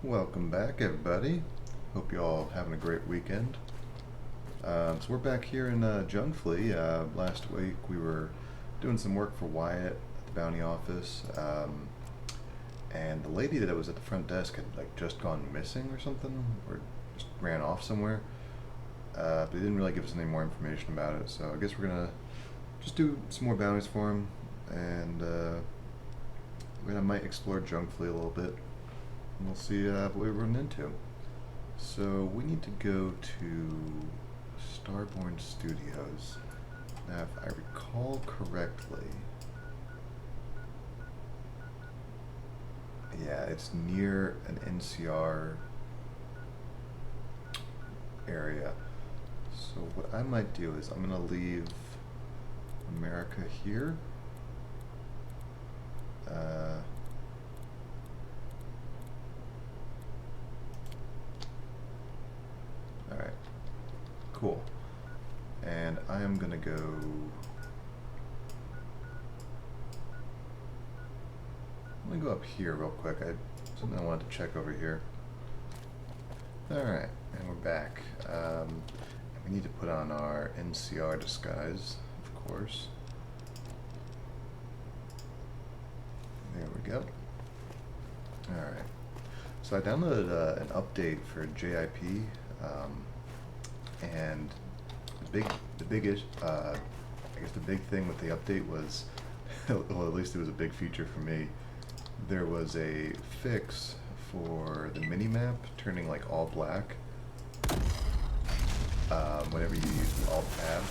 Welcome back, everybody. Hope you all having a great weekend. So we're back here in Jungflee. Last week we were doing some work for Wyatt at the bounty office, and the lady that was at the front desk had just gone missing or something, or just ran off somewhere. But they didn't really give us any more information about it. So I guess we're gonna just do some more bounties for him, and we might explore Jungflee a little bit. We'll see what we run into. So we need to go to Starborn Studios. Now, if I recall correctly, yeah, it's near an NCR area. So what I might do is I'm gonna leave America here. Alright, cool. And I am gonna go... I'm gonna go up here real quick. Something I wanted to check over here. Alright, and we're back. We need to put on our NCR disguise, of course. There we go. Alright. So I downloaded an update for JIP, and I guess the big thing with the update was, well, at least it was a big feature for me. There was a fix for the minimap turning all black whenever you use Alt-Tab.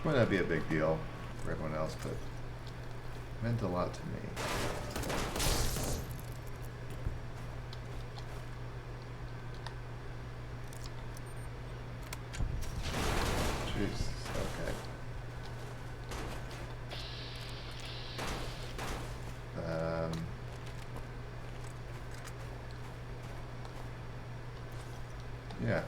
Which might not be a big deal for everyone else, but it meant a lot to me. Jeez, okay. Yeah.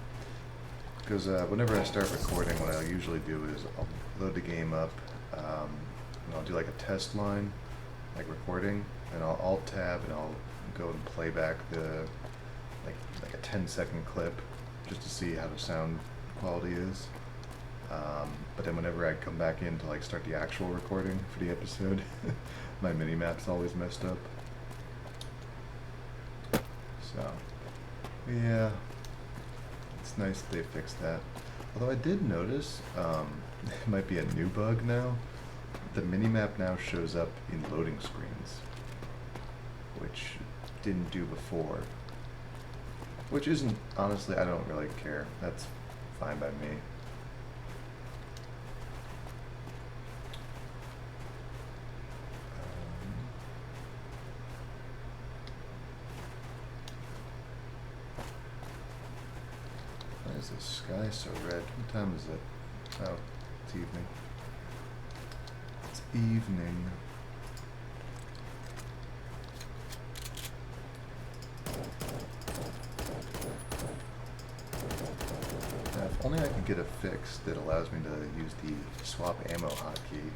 Because whenever I start recording, what I usually do is I'll load the game up, and I'll do a test line, recording, and I'll Alt-Tab and I'll go and play back the, like a 10-second clip, just to see how the sound quality is. But then whenever I come back in to start the actual recording for the episode, my minimap's always messed up. So, yeah. It's nice that they fixed that. Although I did notice, it might be a new bug now, the minimap now shows up in loading screens, which didn't do before. Which isn't, honestly, I don't really care. That's fine by me. Why is the sky so red? What time is it? Oh, it's evening. It's evening. Now, if only I could get a fix that allows me to use the swap ammo hotkey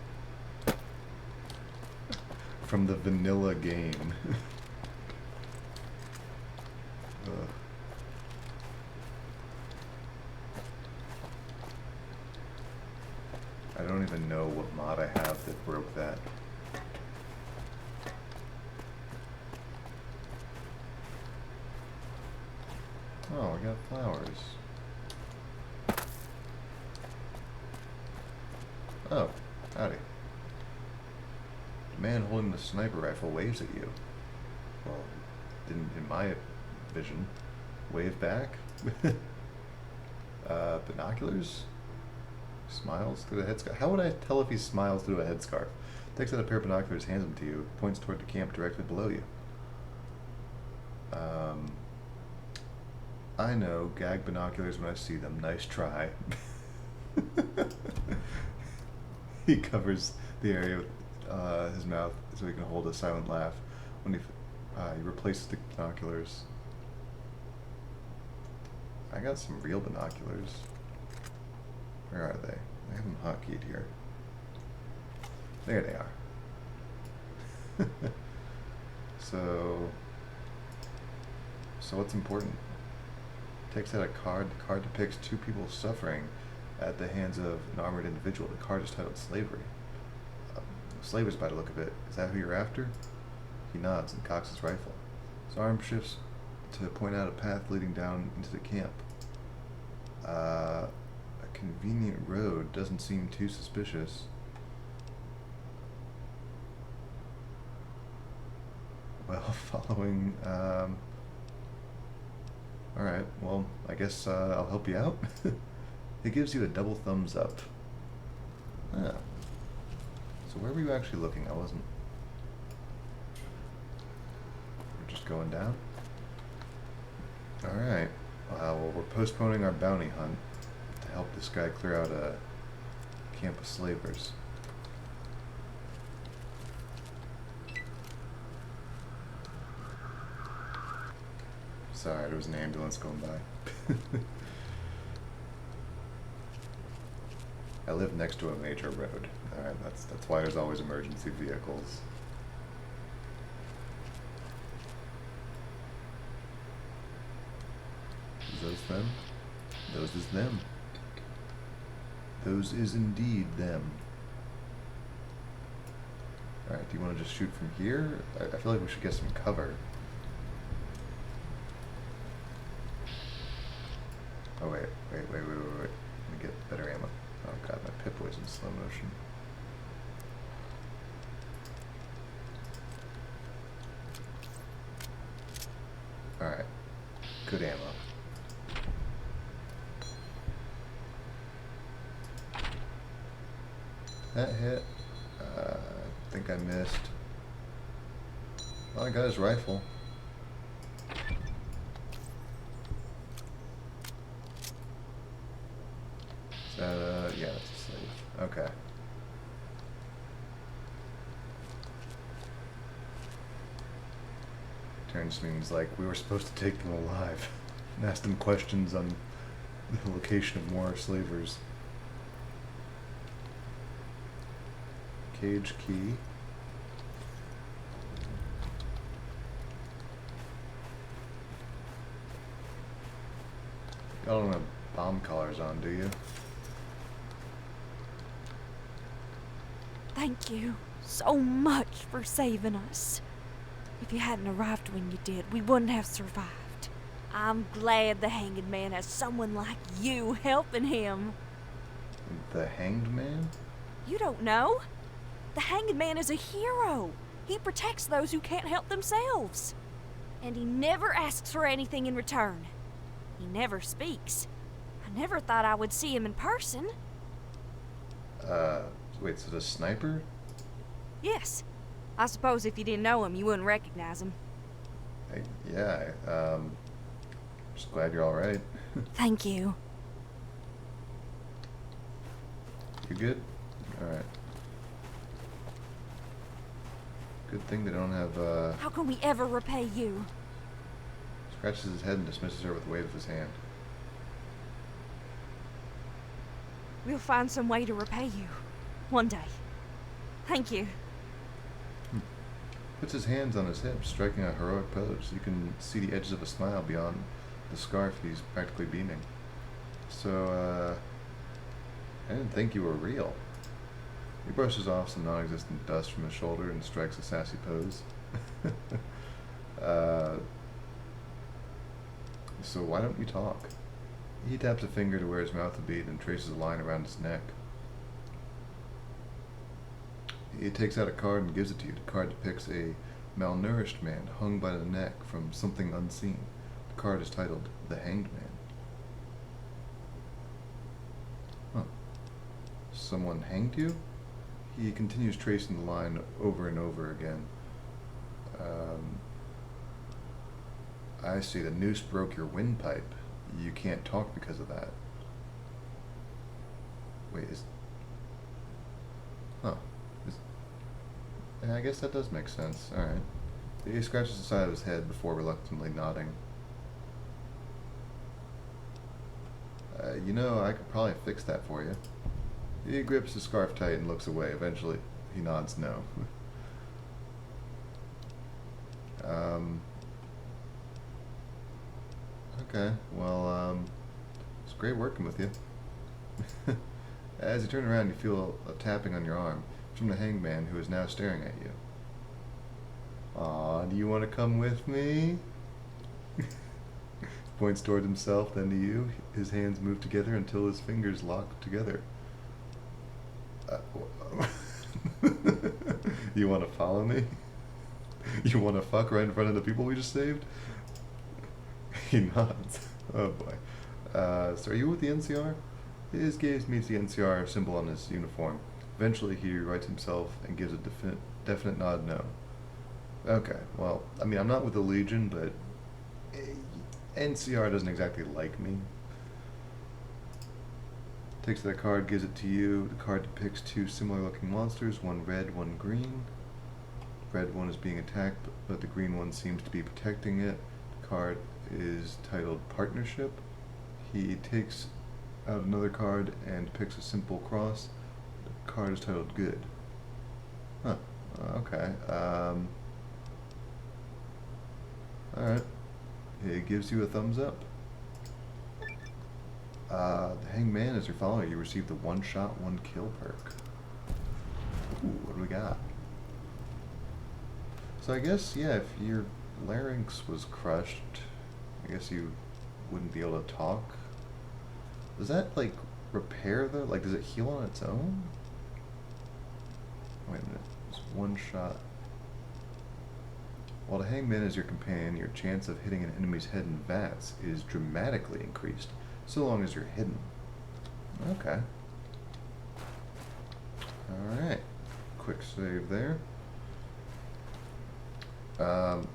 from the vanilla game. Ugh. I don't even know what mod I have that broke that. Oh, I got flowers. Oh, howdy. The man holding the sniper rifle waves at you. Well, didn't in my vision. Wave back? Binoculars? Smiles through the headscarf. How would I tell if he smiles through a headscarf? Takes out a pair of binoculars, hands them to you, points toward the camp directly below you. I know, gag binoculars when I see them. Nice try. He covers the area with his mouth so he can hold a silent laugh when he replaces the binoculars. I got some real binoculars. Where are they? I have them hotkeyed here. There they are. So what's important? Takes out a card. The card depicts two people suffering at the hands of an armored individual. The card is titled Slavery. Slavers, by the look of it. Is that who you're after? He nods and cocks his rifle. His arm shifts to point out a path leading down into the camp. A convenient road doesn't seem too suspicious. Well, following, alright, well, I guess I'll help you out. He gives you a double thumbs up. Ah. So where were you actually looking? I wasn't... We're just going down? Alright. Well, we're postponing our bounty hunt to help this guy clear out a camp of slavers. Sorry, there was an ambulance going by. I live next to a major road. Alright, that's why there's always emergency vehicles. Is those them? Those is them. Those is indeed them. Alright, do you want to just shoot from here? I feel like we should get some cover. Oh wait. Let me get better ammo. Oh god, my pip was in slow motion. Alright. Good ammo. That hit. I think I missed. Well, I got his rifle. Yeah, it's a slave. Okay. Turns means like we were supposed to take them alive and ask them questions on the location of more slavers. Cage key. Y'all don't have bomb collars on, do you? Thank you so much for saving us. If you hadn't arrived when you did, we wouldn't have survived. I'm glad the Hanged Man has someone like you helping him. The Hanged Man? You don't know? The Hanged Man is a hero. He protects those who can't help themselves. And he never asks for anything in return. He never speaks. I never thought I would see him in person. Wait, so the sniper? Yes. I suppose if you didn't know him, you wouldn't recognize him. Yeah, just glad you're alright. Thank you. You good? Alright. Good thing they don't have, How can we ever repay you? Scratches his head and dismisses her with a wave of his hand. We'll find some way to repay you. One day. Thank you. Puts his hands on his hips, striking a heroic pose. You can see the edges of a smile beyond the scarf he's practically beaming. So, I didn't think you were real. He brushes off some non-existent dust from his shoulder and strikes a sassy pose. So why don't we talk? He taps a finger to where his mouth would be, then traces a line around his neck. He takes out a card and gives it to you. The card depicts a malnourished man hung by the neck from something unseen. The card is titled The Hanged Man. Huh. Someone hanged you? He continues tracing the line over and over again. I see, the noose broke your windpipe. You can't talk because of that. Wait, Huh. Yeah, I guess that does make sense. Alright. He scratches the side of his head before reluctantly nodding. You know, I could probably fix that for you. He grips his scarf tight and looks away. Eventually, he nods no. Okay, well, it's great working with you. As you turn around, you feel a tapping on your arm. It's from the hangman, who is now staring at you. Aw, do you want to come with me? Points toward himself, then to you. His hands move together until his fingers lock together. You want to follow me? You want to fuck right in front of the people we just saved? He nods. Oh boy. So are you with the NCR? His gaze meets the NCR symbol on his uniform. Eventually he rights himself and gives a definite nod no. Okay, well, I mean, I'm not with the Legion, but NCR doesn't exactly like me. Takes that card, gives it to you. The card depicts two similar looking monsters, one red, one green. The red one is being attacked, but the green one seems to be protecting it. The card is titled Partnership. He takes out another card and picks a simple cross. The card is titled Good. Huh. Okay. Alright. It gives you a thumbs up. The hangman, as you're following, you receive the one shot, one kill perk. Ooh, what do we got? So I guess, yeah, if your larynx was crushed, I guess you wouldn't be able to talk. Does that, like, repair the, like, does it heal on its own? Wait a minute, it's one shot. While the hangman is your companion, your chance of hitting an enemy's head in VATS is dramatically increased, so long as you're hidden. Okay. Alright. Quick save there.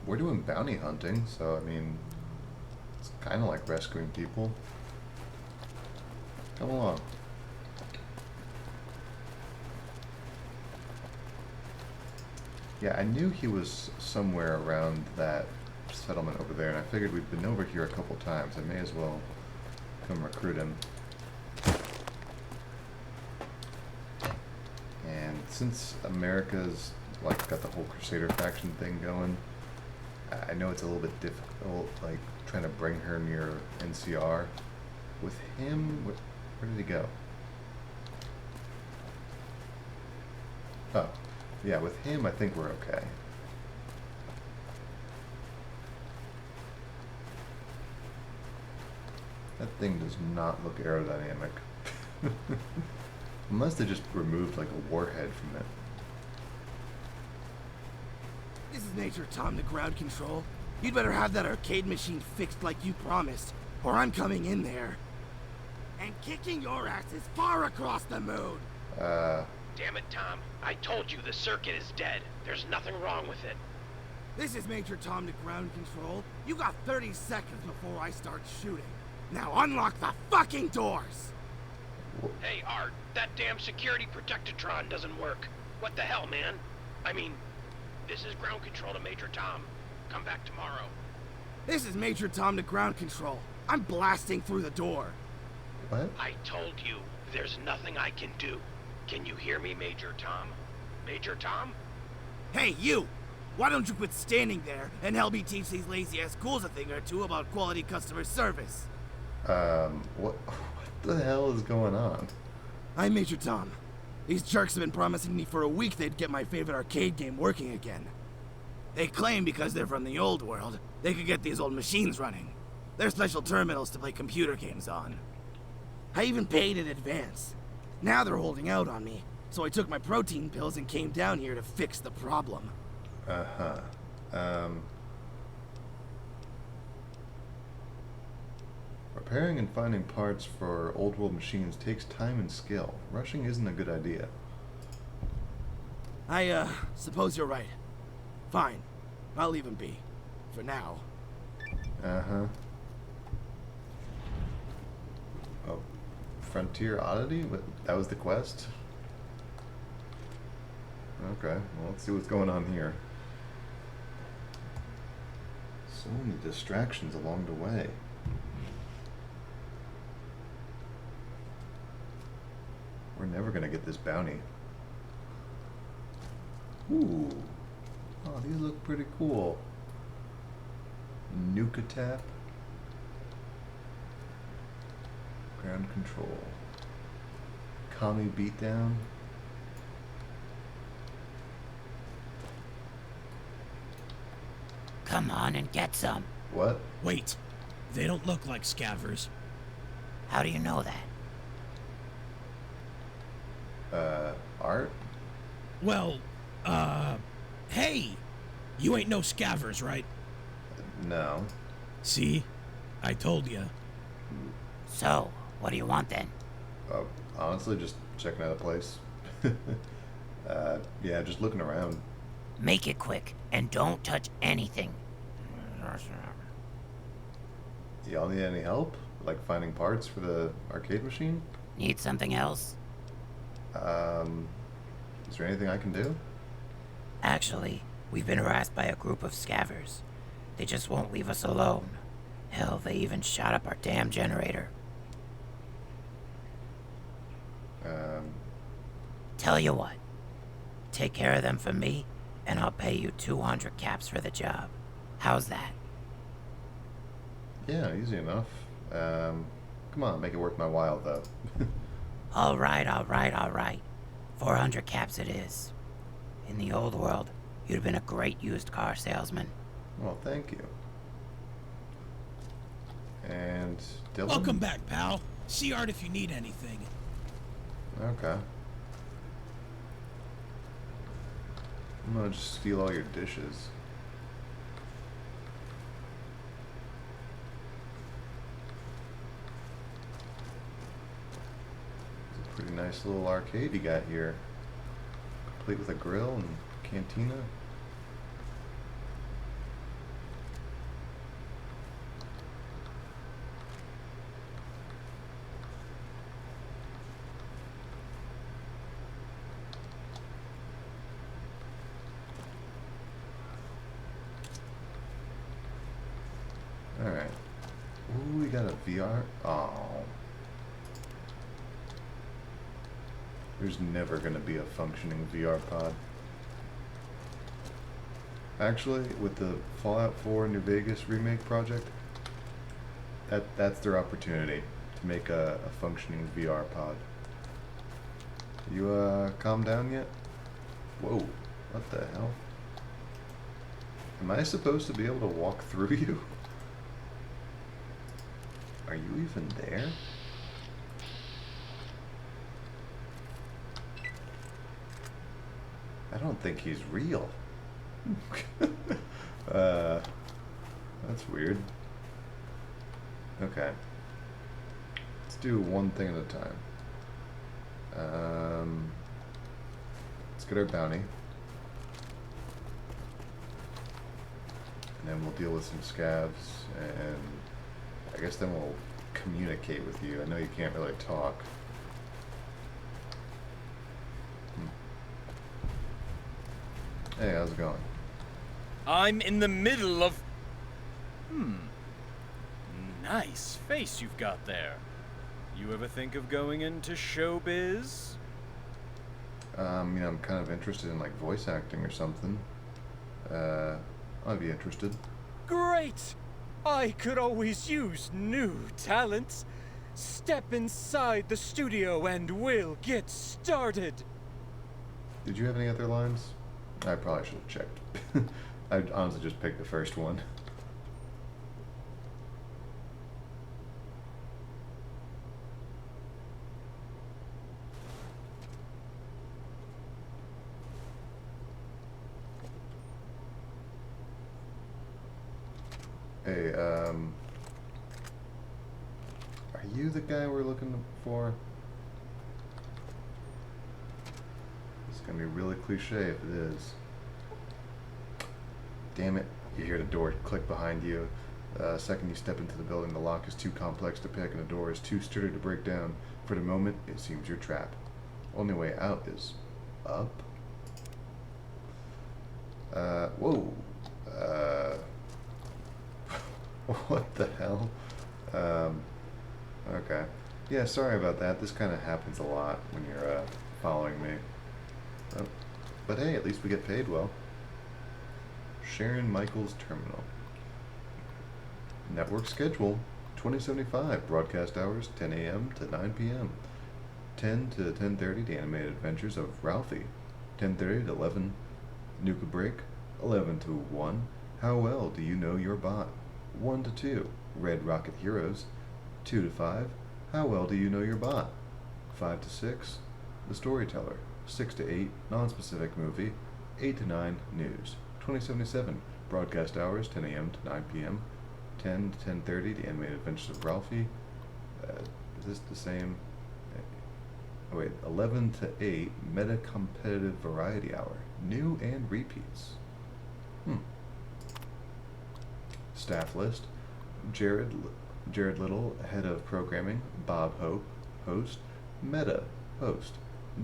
We're doing bounty hunting, so, I mean, it's kind of like rescuing people. Come along. Yeah, I knew he was somewhere around that settlement over there, and I figured we've been over here a couple times. I may as well come recruit him. And since America's like got the whole Crusader faction thing going, I know it's a little bit difficult, like trying to bring her near NCR. With him, where did he go? Oh. Yeah, with him, I think we're okay. That thing does not look aerodynamic. Unless they just removed, like, a warhead from it. This is Major Tom to ground control. You'd better have that arcade machine fixed like you promised, or I'm coming in there. And kicking your asses far across the moon! Damn it, Tom. I told you the circuit is dead. There's nothing wrong with it. This is Major Tom to ground control. You got 30 seconds before I start shooting. Now unlock the fucking doors! Hey, Art, that damn security protectatron doesn't work. What the hell, man? I mean, this is ground control to Major Tom. Come back tomorrow. This is Major Tom to ground control. I'm blasting through the door. What? I told you, there's nothing I can do. Can you hear me, Major Tom? Major Tom? Hey, you! Why don't you quit standing there and help me teach these lazy-ass ghouls a thing or two about quality customer service? What the hell is going on? I'm Major Tom. These jerks have been promising me for a week they'd get my favorite arcade game working again. They claim because they're from the old world, they could get these old machines running. They're special terminals to play computer games on. I even paid in advance. Now they're holding out on me, so I took my protein pills and came down here to fix the problem. Repairing and finding parts for old world machines takes time and skill. Rushing isn't a good idea. I, suppose you're right. Fine. I'll leave him be. For now. Oh. Frontier Oddity? What, that was the quest? Okay, well, let's see what's going on here. So many distractions along the way. We're never gonna get this bounty. Ooh. Oh, these look pretty cool. Nuka tap. Ground control. Kami beatdown. Come on and get some. What? Wait, they don't look like scavers. How do you know that? Art? Well, hey! You ain't no scavers, right? No. See? I told ya. So, what do you want then? Honestly, just checking out the place. Yeah, just looking around. Make it quick, and don't touch anything. Y'all need any help? Like finding parts for the arcade machine? Need something else? Is there anything I can do? Actually, we've been harassed by a group of scavers. They just won't leave us alone. Hell, they even shot up our damn generator. Tell you what. Take care of them for me, and I'll pay you 200 caps for the job. How's that? Yeah, easy enough. Come on, make it worth my while, though. All right. 400 caps it is. In the old world, you'd have been a great used car salesman. Well, thank you. And Dylan? Welcome back, pal. See Art if you need anything. Okay. I'm gonna just steal all your dishes. It's a pretty nice little arcade you got here. Complete with a grill and cantina. Alright. Ooh, we got a VR. Oh. There's never gonna be a functioning VR pod. Actually, with the Fallout 4 New Vegas remake project, that's their opportunity to make a functioning VR pod. You calm down yet? Whoa, what the hell? Am I supposed to be able to walk through you? Are you even there? I don't think he's real. That's weird. Okay. Let's do one thing at a time. Let's get our bounty. And then we'll deal with some scavs, and I guess then we'll communicate with you. I know you can't really talk. Hey, how's it going? I'm in the middle of... Nice face you've got there. You ever think of going into showbiz? I'm kind of interested in, like, voice acting or something. I'd be interested. Great! I could always use new talent. Step inside the studio and we'll get started. Did you have any other lines? I probably should have checked. I honestly just picked the first one. Hey, are you the guy we're looking for? It's gonna be really cliche if it is. Damn it, you hear the door click behind you. Second you step into the building, the lock is too complex to pick and the door is too sturdy to break down. For the moment, it seems you're trapped. Only way out is up. Whoa. What the hell? Okay. Yeah, sorry about that. This kind of happens a lot when you're following me. Uh, but hey, at least we get paid well. Sharon Michaels Terminal. Network schedule 2075. Broadcast hours 10 a.m. to 9 p.m. 10 to 10:30. The animated adventures of Ralphie. 10:30 to 11. Nuka break. 11 to 1. How well do you know your bot? 1 to 2. Red Rocket Heroes. 2 to 5. How well do you know your bot? 5 to 6. The Storyteller. 6 to 8. Non-specific movie. 8 to 9. News. 2077. Broadcast hours 10 a.m. to 9 p.m. 10 to 10:30. The animated adventures of Ralphie. Is this the same? Oh wait, 11 to 8. Meta competitive variety hour. New and repeats. Staff list. Jared Little, head of programming. Bob Hope, host. Meta, host.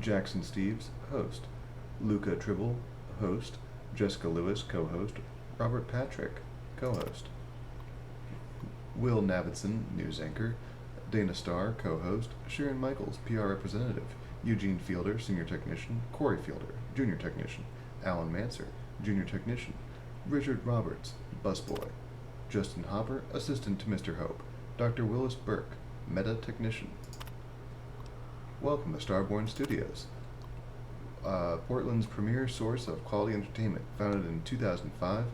Jackson Steves, host. Luca Tribble, host. Jessica Lewis, co-host. Robert Patrick, co-host. Will Navidson, news anchor. Dana Starr, co-host. Sharon Michaels, PR representative. Eugene Fielder, senior technician. Corey Fielder, junior technician. Alan Manser, junior technician. Richard Roberts, busboy. Justin Hopper, assistant to Mr. Hope. Dr. Willis Burke, meta technician. Welcome to Starborn Studios, Portland's premier source of quality entertainment. Founded in 2005,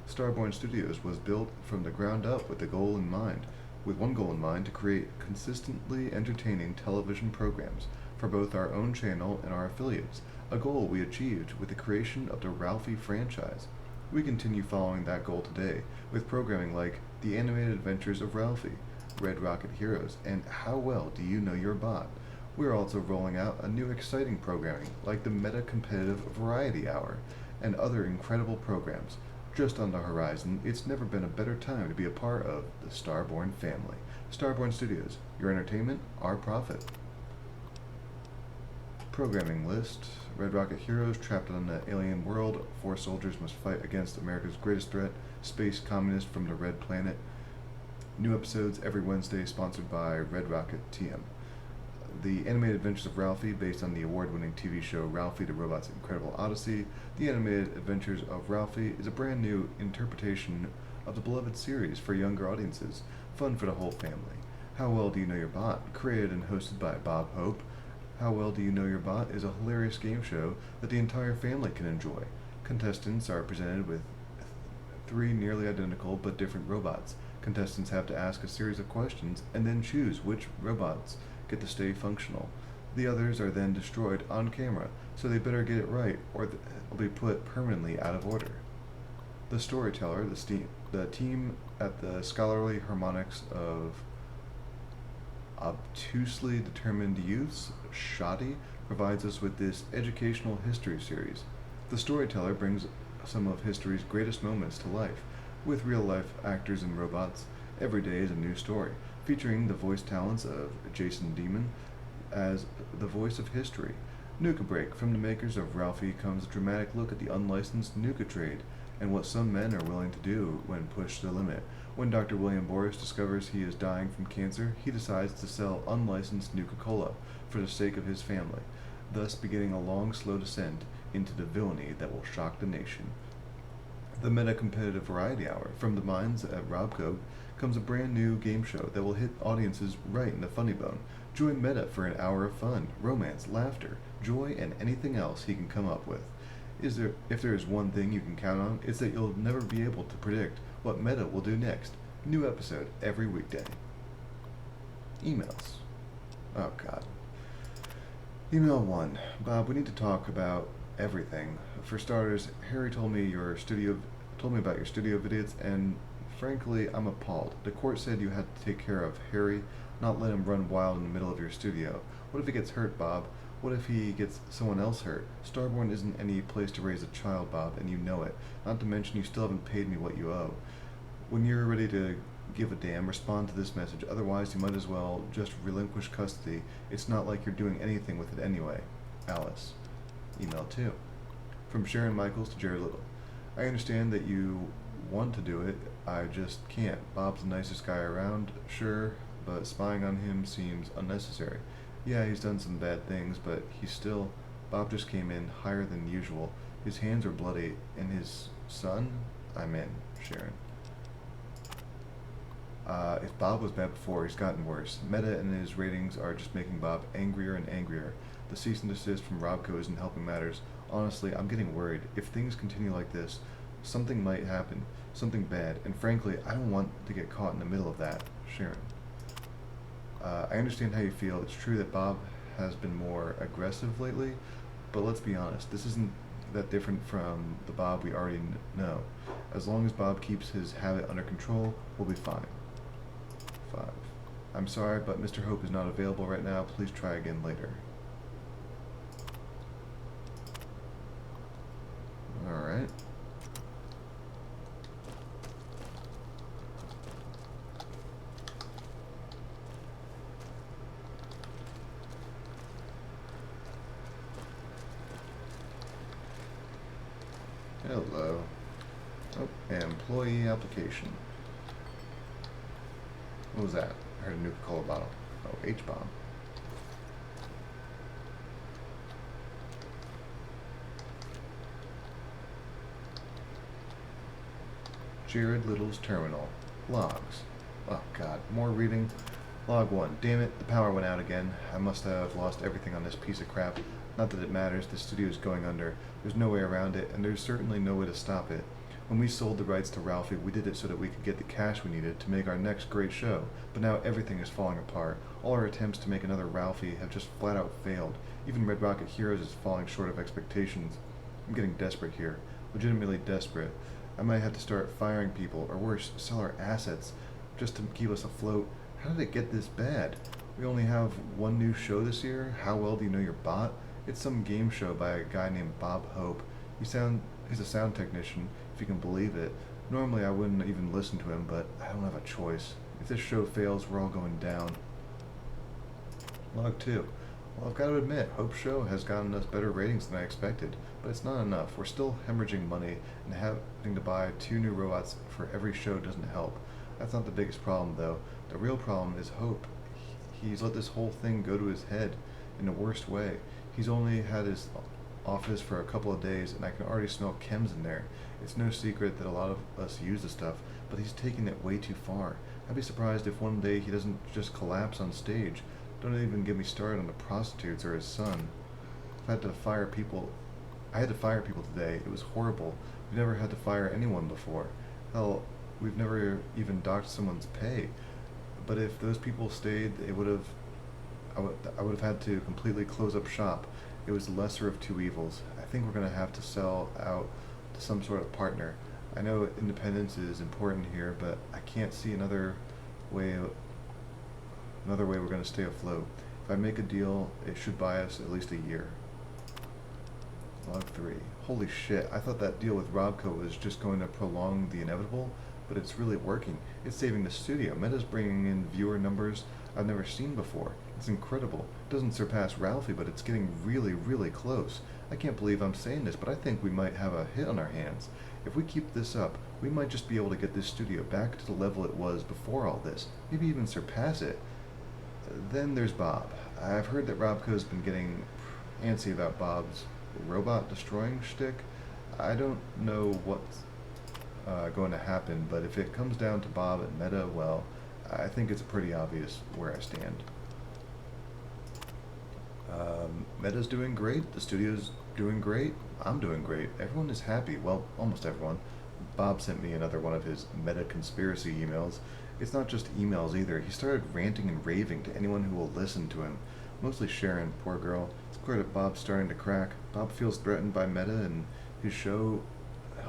Starborn Studios was built from the ground up with one goal in mind, to create consistently entertaining television programs for both our own channel and our affiliates, a goal we achieved with the creation of the Ralphie franchise. We continue following that goal today with programming like The Animated Adventures of Ralphie, Red Rocket Heroes, and How Well Do You Know Your Bot? We're also rolling out a new exciting programming like the Meta Competitive Variety Hour and other incredible programs. Just on the horizon, it's never been a better time to be a part of the Starborn family. Starborn Studios, your entertainment, our profit. Programming list. Red Rocket Heroes, trapped on an alien world. 4 soldiers must fight against America's greatest threat, space communists from the Red Planet. New episodes every Wednesday, sponsored by Red Rocket TM. The Animated Adventures of Ralphie, based on the award-winning TV show Ralphie the Robot's Incredible Odyssey. The Animated Adventures of Ralphie is a brand new interpretation of the beloved series for younger audiences. Fun for the whole family. How Well Do You Know Your Bot? Created and hosted by Bob Hope. How Well Do You Know Your Bot is a hilarious game show that the entire family can enjoy. Contestants are presented with 3 nearly identical but different robots. Contestants have to ask a series of questions and then choose which robots get to stay functional. The others are then destroyed on camera, so they better get it right or they'll be put permanently out of order. The Storyteller, the team at the scholarly harmonics of obtusely determined youths, Shoddy, provides us with this educational history series. The Storyteller brings some of history's greatest moments to life, with real-life actors and robots. Every day is a new story, featuring the voice talents of Jason Demon as the voice of history. Nuka Break, from the makers of Ralphie, comes a dramatic look at the unlicensed Nuka trade and what some men are willing to do when pushed to the limit. When Dr. William Boris discovers he is dying from cancer, he decides to sell unlicensed Nuka-Cola for the sake of his family, thus beginning a long, slow descent into the villainy that will shock the nation. The Meta Competitive Variety Hour, from the minds at Robco, comes a brand new game show that will hit audiences right in the funny bone. Join Meta for an hour of fun, romance, laughter, joy, and anything else he can come up with. If there is one thing you can count on, it's that you'll never be able to predict what Meta will do next. New episode every weekday. Emails. Oh God. Email 1. Bob, we need to talk about everything. For starters, Harry told me about your studio visits, and frankly, I'm appalled. The court said you had to take care of Harry, not let him run wild in the middle of your studio. What if he gets hurt, Bob? What if he gets someone else hurt? Starborn isn't any place to raise a child, Bob, and you know it. Not to mention you still haven't paid me what you owe. When you're ready to give a damn, respond to this message. Otherwise, you might as well just relinquish custody. It's not like you're doing anything with it anyway. Alice. Email 2. From Sharon Michaels to Jared Little. I understand that you want to do it. I just can't. Bob's the nicest guy around. Sure, but spying on him seems unnecessary. Yeah, he's done some bad things, but he's still... Bob just came in higher than usual. His hands are bloody, and his son? I'm in, Sharon. If Bob was bad before, he's gotten worse. Meta and his ratings are just making Bob angrier and angrier. The cease and desist from Robco isn't helping matters. Honestly, I'm getting worried. If things continue like this, something might happen. Something bad. And frankly, I don't want to get caught in the middle of that. Sharon. I understand how you feel. It's true that Bob has been more aggressive lately, but let's be honest, this isn't that different from the Bob we already know. As long as Bob keeps his habit under control, we'll be fine. 5. I'm sorry, but Mr. Hope is not available right now. Please try again later. Alright. Hello. Oh, employee application. What was that? I heard a Nuka-Cola bottle. Oh, H-bomb. Jared Little's terminal. Logs. Oh god, more reading. Log 1. Damn it, the power went out again. I must have lost everything on this piece of crap. Not that it matters, the studio is going under. There's no way around it, and there's certainly no way to stop it. When we sold the rights to Ralphie, we did it so that we could get the cash we needed to make our next great show. But now everything is falling apart. All our attempts to make another Ralphie have just flat out failed. Even Red Rocket Heroes is falling short of expectations. I'm getting desperate here. Legitimately desperate. I might have to start firing people, or worse, sell our assets, just to keep us afloat. How did it get this bad? We only have one new show this year? How well do you know your bot? It's some game show by a guy named Bob Hope. He's a sound technician, if you can believe it. Normally I wouldn't even listen to him, but I don't have a choice. If this show fails, we're all going down. Log 2. Well, I've got to admit, Hope's show has gotten us better ratings than I expected, but it's not enough. We're still hemorrhaging money, and having to buy 2 new robots for every show doesn't help. That's not the biggest problem, though. The real problem is Hope. He's let this whole thing go to his head in the worst way. He's only had his office for a couple of days, and I can already smell chems in there. It's no secret that a lot of us use the stuff, but he's taking it way too far. I'd be surprised if one day he doesn't just collapse on stage. Don't even get me started on the prostitutes or his son. I had to fire people today. It was horrible. We never had to fire anyone before. Hell, we've never even docked someone's pay. But if those people stayed, I would have had to completely close up shop. It was the lesser of two evils. I think we're going to have to sell out to some sort of partner. I know independence is important here, but I can't see another way we're going to stay afloat. If I make a deal, it should buy us at least a year. Log 3. Holy shit, I thought that deal with Robco was just going to prolong the inevitable, but it's really working. It's saving the studio. Meta's bringing in viewer numbers I've never seen before. It's incredible. It doesn't surpass Ralphie, but it's getting really, really close. I can't believe I'm saying this, but I think we might have a hit on our hands. If we keep this up, we might just be able to get this studio back to the level it was before all this, maybe even surpass it. Then there's Bob. I've heard that Robco's been getting antsy about Bob's robot destroying shtick. I don't know what's going to happen, but if it comes down to Bob and Meta, well, I think it's pretty obvious where I stand. Meta's doing great, the studio's doing great, I'm doing great, everyone is happy, well, almost everyone. Bob sent me another one of his meta conspiracy emails. It's not just emails either, he started ranting and raving to anyone who will listen to him. Mostly Sharon, poor girl. It's clear that Bob's starting to crack. Bob feels threatened by Meta and his show.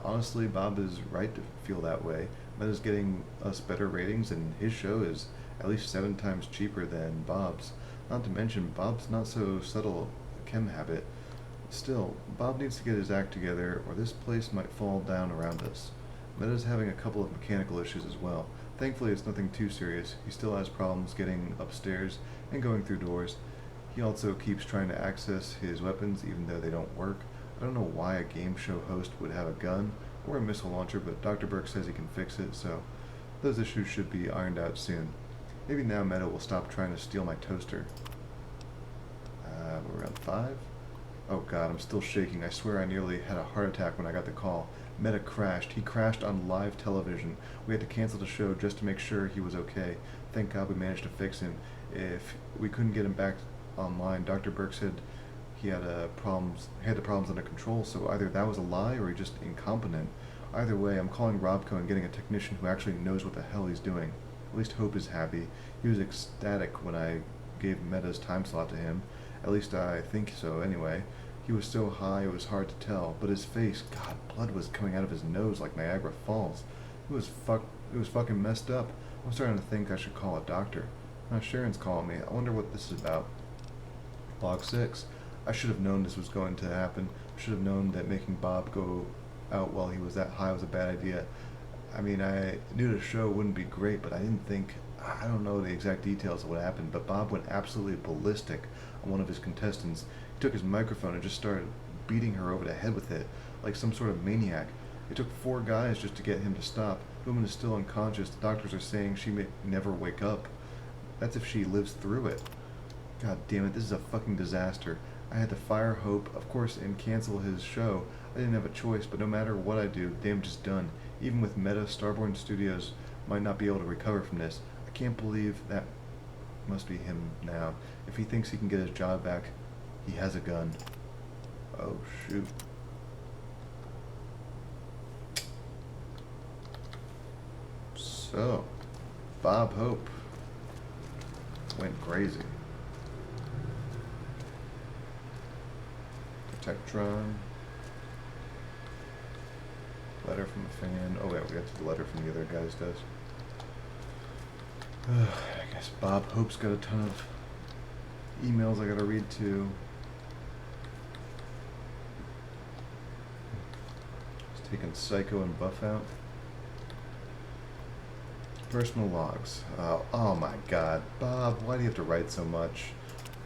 Honestly, Bob is right to feel that way. Meta's getting us better ratings, and his show is at least 7 times cheaper than Bob's. Not to mention, Bob's not so subtle a chem habit. Still, Bob needs to get his act together, or this place might fall down around us. Meta's having a couple of mechanical issues as well. Thankfully, it's nothing too serious. He still has problems getting upstairs and going through doors. He also keeps trying to access his weapons even though they don't work. I don't know why a game show host would have a gun or a missile launcher, but Dr. Burke says he can fix it, so those issues should be ironed out soon. Maybe now Meta will stop trying to steal my toaster. We're on 5? Oh god, I'm still shaking. I swear I nearly had a heart attack when I got the call. Meta crashed. He crashed on live television. We had to cancel the show just to make sure he was okay. Thank God we managed to fix him. If we couldn't get him back online, Dr. Burke said he had the problems under control, so either that was a lie or he just incompetent. Either way, I'm calling Robco and getting a technician who actually knows what the hell he's doing. At least Hope is happy. He was ecstatic when I gave Meta's time slot to him. At least I think so, anyway. He was so high it was hard to tell, but his face, God, blood was coming out of his nose like Niagara Falls. It was fucking messed up. I'm starting to think I should call a doctor. Now Sharon's calling me. I wonder what this is about. Log 6. I should have known this was going to happen. I should have known that making Bob go out while he was that high was a bad idea. I mean, I knew the show wouldn't be great, but I didn't think... I don't know the exact details of what happened, but Bob went absolutely ballistic on one of his contestants. He took his microphone and just started beating her over the head with it, like some sort of maniac. It took 4 guys just to get him to stop. The woman is still unconscious. The doctors are saying she may never wake up. That's if she lives through it. God damn it, this is a fucking disaster. I had to fire Hope, of course, and cancel his show. I didn't have a choice, but no matter what I do, the damage is done. Even with Meta, Starborn Studios might not be able to recover from this. I can't believe that must be him now. If he thinks he can get his job back, he has a gun. Oh, shoot. So, Bob Hope went crazy. Protectron. Letter from a fan. Oh, yeah, we got the letter from the other guy's desk. I guess Bob Hope's got a ton of emails I gotta read too. He's taking Psycho and Buff out. Personal logs. Oh my god. Bob, why do you have to write so much?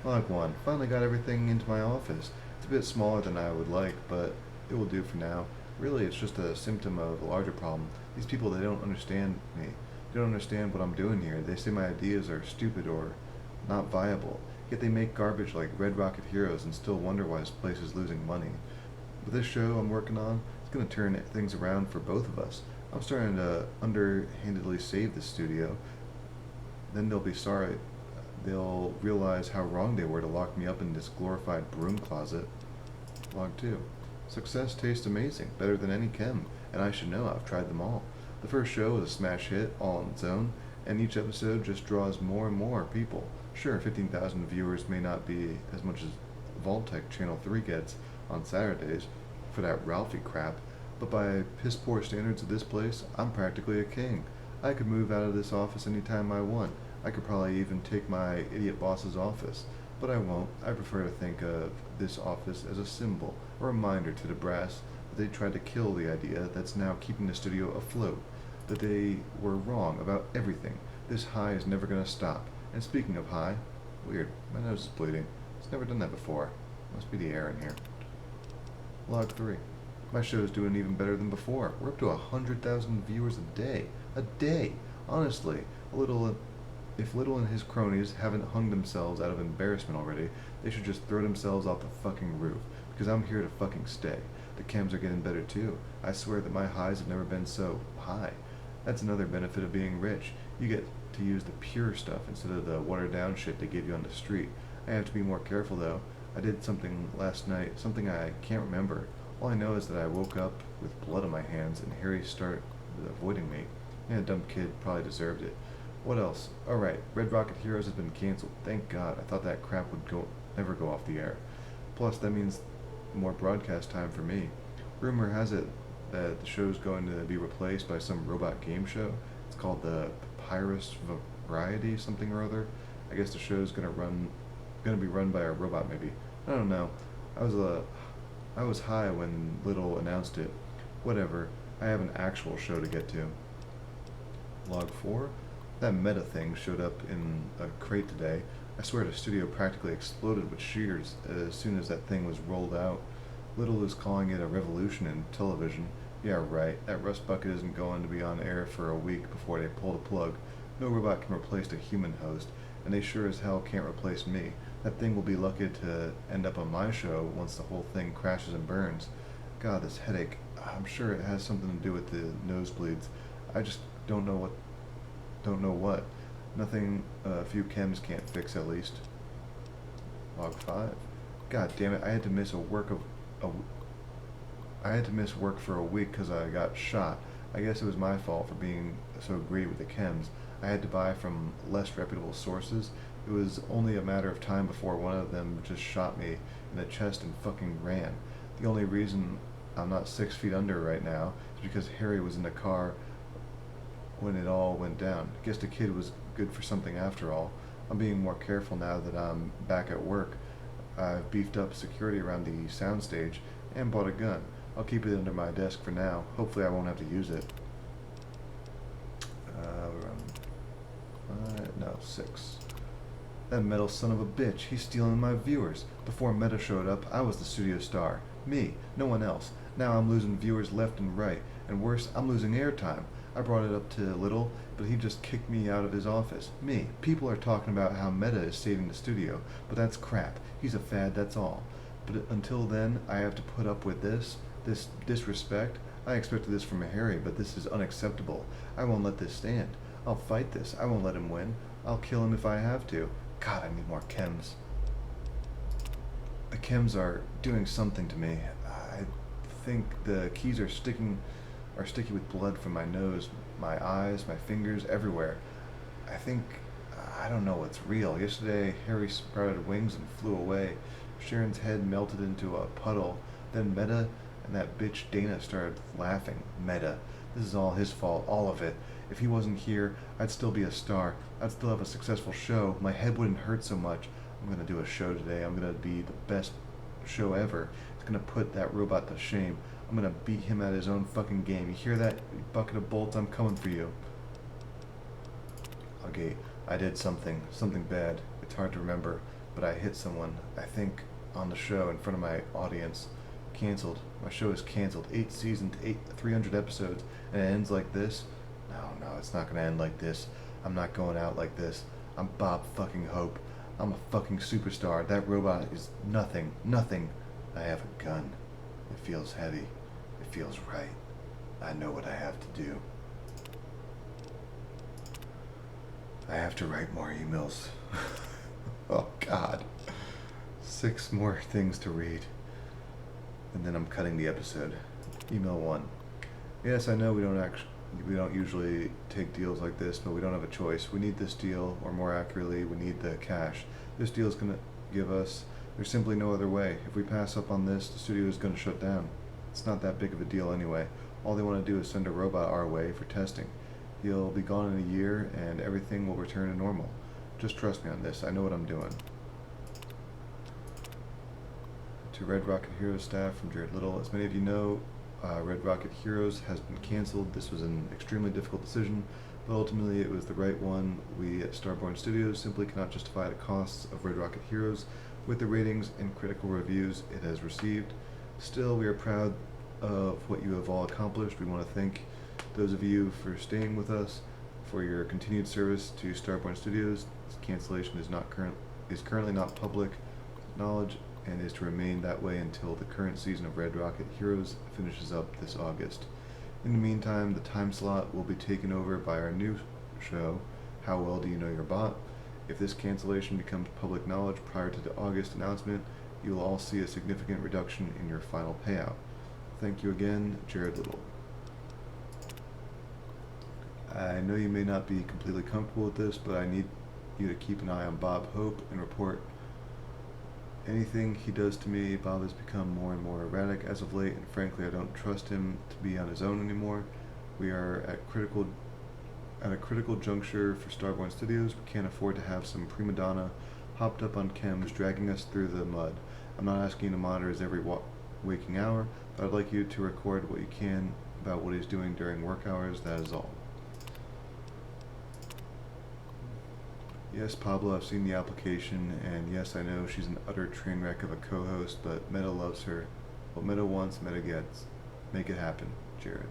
Log 1. Finally got everything into my office. It's a bit smaller than I would like, but it will do for now. Really, it's just a symptom of a larger problem. These people, they don't understand me. They don't understand what I'm doing here. They say my ideas are stupid or not viable. Yet they make garbage like Red Rocket Heroes and still wonder why this place is losing money. With this show I'm working on, it's going to turn things around for both of us. I'm starting to underhandedly save the studio. Then they'll be sorry. They'll realize how wrong they were to lock me up in this glorified broom closet. Log 2. Success tastes amazing, better than any chem, and I should know, I've tried them all. The first show was a smash hit, all on its own, and each episode just draws more and more people. Sure, 15,000 viewers may not be as much as Vault-Tec Channel 3 gets on Saturdays for that Ralphie crap, but by piss-poor standards of this place, I'm practically a king. I could move out of this office anytime I want. I could probably even take my idiot boss's office. But I won't. I prefer to think of this office as a symbol, a reminder to the brass that they tried to kill the idea that's now keeping the studio afloat, that they were wrong about everything. This high is never going to stop. And speaking of high, weird, my nose is bleeding. It's never done that before. Must be the air in here. Log 3. My show's doing even better than before. We're up to 100,000 viewers a day. A day! Honestly, if Little and his cronies haven't hung themselves out of embarrassment already, they should just throw themselves off the fucking roof, because I'm here to fucking stay. The chems are getting better too. I swear that my highs have never been so high. That's another benefit of being rich. You get to use the pure stuff instead of the watered down shit they give you on the street. I have to be more careful though. I did something last night, something I can't remember. All I know is that I woke up with blood on my hands and Harry started avoiding me. Yeah, dumb kid, probably deserved it. What else? Alright, Red Rocket Heroes has been cancelled. Thank God. I thought that crap would never go off the air. Plus, that means more broadcast time for me. Rumor has it that the show's going to be replaced by some robot game show. It's called the Papyrus Variety something or other. I guess the show's gonna be run by a robot maybe. I don't know. I was high when Little announced it. Whatever. I have an actual show to get to. Log 4? That Meta thing showed up in a crate today. I swear the studio practically exploded with shears as soon as that thing was rolled out. Little is calling it a revolution in television. Yeah, right. That rust bucket isn't going to be on air for a week before they pull the plug. No robot can replace a human host, and they sure as hell can't replace me. That thing will be lucky to end up on my show once the whole thing crashes and burns. God, this headache. I'm sure it has something to do with the nosebleeds. I just don't know what. Nothing a few chems can't fix, at least. Log 5. God damn it, I had to miss work for a week because I got shot. I guess it was my fault for being so greedy with the chems. I had to buy from less reputable sources. It was only a matter of time before one of them just shot me in the chest and fucking ran. The only reason I'm not 6 feet under right now is because Harry was in the car when it all went down. Guess the kid was good for something after all. I'm being more careful now that I'm back at work. I've beefed up security around the soundstage and bought a gun. I'll keep it under my desk for now. Hopefully I won't have to use it. We're on 6. That metal son of a bitch, he's stealing my viewers. Before Meta showed up, I was the studio star. Me, no one else. Now I'm losing viewers left and right. And worse, I'm losing airtime. I brought it up to Little, but he just kicked me out of his office. Me. People are talking about how Meta is saving the studio, but that's crap. He's a fad, that's all. But until then, I have to put up with this disrespect. I expected this from Harry, but this is unacceptable. I won't let this stand. I'll fight this. I won't let him win. I'll kill him if I have to. God, I need more chems. The chems are doing something to me. I think the keys are sticky with blood from my nose, my eyes, my fingers, everywhere. I don't know what's real. Yesterday, Harry sprouted wings and flew away. Sharon's head melted into a puddle. Then Meta and that bitch Dana started laughing. Meta. This is all his fault, all of it. If he wasn't here, I'd still be a star. I'd still have a successful show. My head wouldn't hurt so much. I'm gonna do a show today. I'm gonna be the best show ever. It's gonna put that robot to shame. I'm gonna beat him at his own fucking game. You hear that, you bucket of bolts? I'm coming for you. Okay, I did something bad. It's hard to remember, but I hit someone, I think, on the show in front of my audience. Cancelled. My show is cancelled. 8 seasons, 300 episodes, and it ends like this? No, it's not gonna end like this. I'm not going out like this. I'm Bob fucking Hope. I'm a fucking superstar. That robot is nothing. I have a gun. It feels heavy. It feels right. I know what I have to do. I have to write more emails. Oh God. 6 more things to read. And then I'm cutting the episode. Email 1. Yes, I know we don't usually take deals like this, but we don't have a choice. We need this deal, or more accurately, we need the cash. This deal is going to give us, there's simply no other way. If we pass up on this, the studio is going to shut down. It's not that big of a deal anyway. All they want to do is send a robot our way for testing. He'll be gone in a year, and everything will return to normal. Just trust me on this. I know what I'm doing. To Red Rocket Heroes staff from Jared Little. As many of you know, Red Rocket Heroes has been canceled. This was an extremely difficult decision, but ultimately it was the right one. We at Starborn Studios simply cannot justify the costs of Red Rocket Heroes with the ratings and critical reviews it has received. Still, we are proud of what you have all accomplished. We want to thank those of you for staying with us, for your continued service to Starborn Studios. This cancellation is currently not public knowledge, and is to remain that way until the current season of Red Rocket Heroes finishes up this August. In the meantime, the time slot will be taken over by our new show, How Well Do You Know Your Bot? If this cancellation becomes public knowledge prior to the August announcement, you will all see a significant reduction in your final payout. Thank you again, Jared Little. I know you may not be completely comfortable with this, but I need you to keep an eye on Bob Hope and report anything he does to me. Bob has become more and more erratic as of late, and frankly I don't trust him to be on his own anymore. We are at a critical juncture for Starborn Studios. We can't afford to have some prima donna hopped up on chems dragging us through the mud. I'm not asking you to monitor his every waking hour, but I'd like you to record what you can about what he's doing during work hours. That is all. Yes, Pablo, I've seen the application, and yes, I know she's an utter train wreck of a co-host, but Meta loves her. What Meta wants, Meta gets. Make it happen, Jared.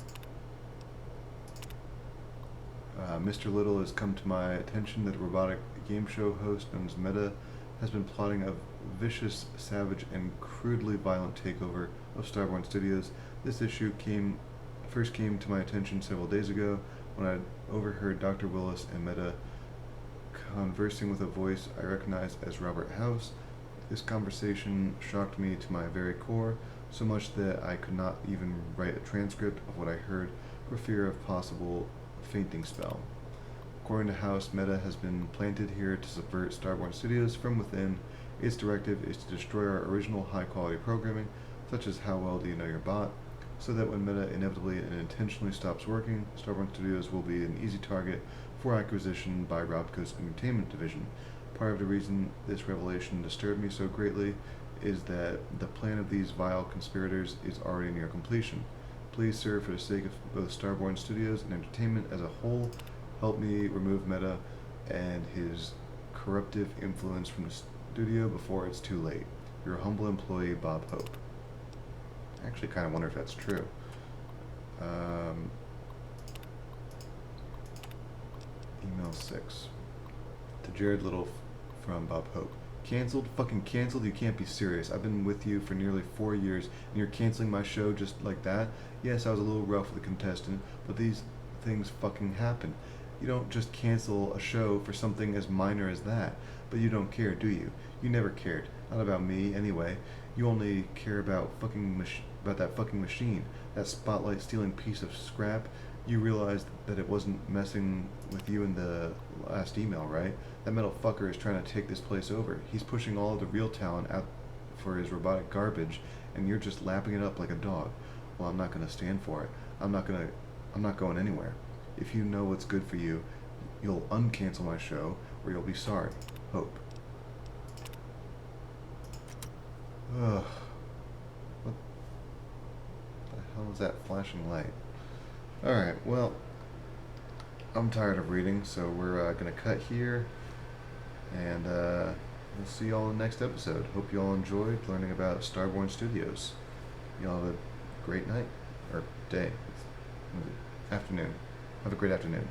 Mr. Little has come to my attention that a robotic game show host known as Meta has been plotting a vicious, savage, and crudely violent takeover of Starborn Studios. This issue first came to my attention several days ago when I overheard Dr. Willis and Meta conversing with a voice I recognized as Robert House. This conversation shocked me to my very core, so much that I could not even write a transcript of what I heard for fear of possible fainting spell. According to House, Meta has been planted here to subvert Starborn Studios from within. Its directive is to destroy our original high-quality programming, such as How Well Do You Know Your Bot, so that when Meta inevitably and intentionally stops working, Starborn Studios will be an easy target for acquisition by Robco's entertainment division. Part of the reason this revelation disturbed me so greatly is that the plan of these vile conspirators is already near completion. Please, sir, for the sake of both Starborn Studios and entertainment as a whole, help me remove Meta and his corruptive influence from the studio before it's too late. Your humble employee, Bob Hope. I actually kind of wonder if that's true. Email 6. To Jared Little from Bob Hope. Cancelled? Fucking cancelled? You can't be serious. I've been with you for nearly 4 years, and you're canceling my show just like that? Yes, I was a little rough with the contestant, but these things fucking happen. You don't just cancel a show for something as minor as that. But you don't care, do you? You never cared. Not about me, anyway. You only care about about that fucking machine. That spotlight-stealing piece of scrap. You realized that it wasn't messing with you in the last email, right? That metal fucker is trying to take this place over. He's pushing all of the real talent out for his robotic garbage, and you're just lapping it up like a dog. Well, I'm not gonna stand for it. I'm not going anywhere. If you know what's good for you, you'll uncancel my show, or you'll be sorry. Hope. Ugh. What the hell is that flashing light? Alright, well, I'm tired of reading, so we're going to cut here, and we'll see y'all in the next episode. Hope y'all enjoyed learning about Starborn Studios. Y'all have a great night, or day, afternoon. Have a great afternoon.